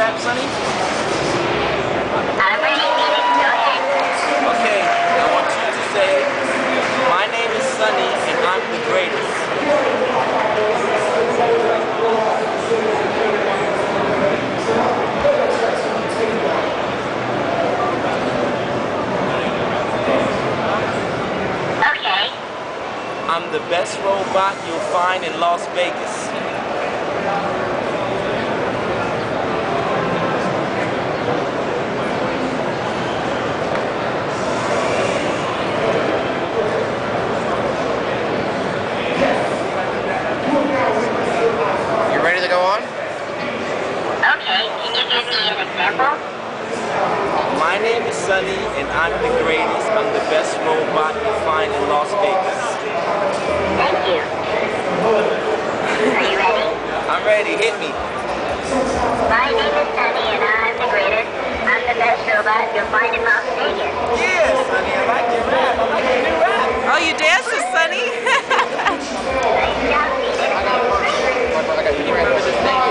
rap, Sonny? I'm ready, Phoenix. Go ahead. Okay, I want you to say, my name is Sonny and I'm the greatest. Okay. I'm the best robot you'll find in Las Vegas. You ready to go on? Okay, can you give me an example? My name is Sonny and I'm the greatest. I'm the best robot you'll find in Las Vegas. Thank you. Are you ready? I'm ready, hit me. My name is Sunny and I'm the greatest. I'm the best robot you'll find in Las Vegas. Yeah, Sonny, I like your rap. I like your new rap. Oh, you danced to Sunny? Nice job, Phoenix. I got you.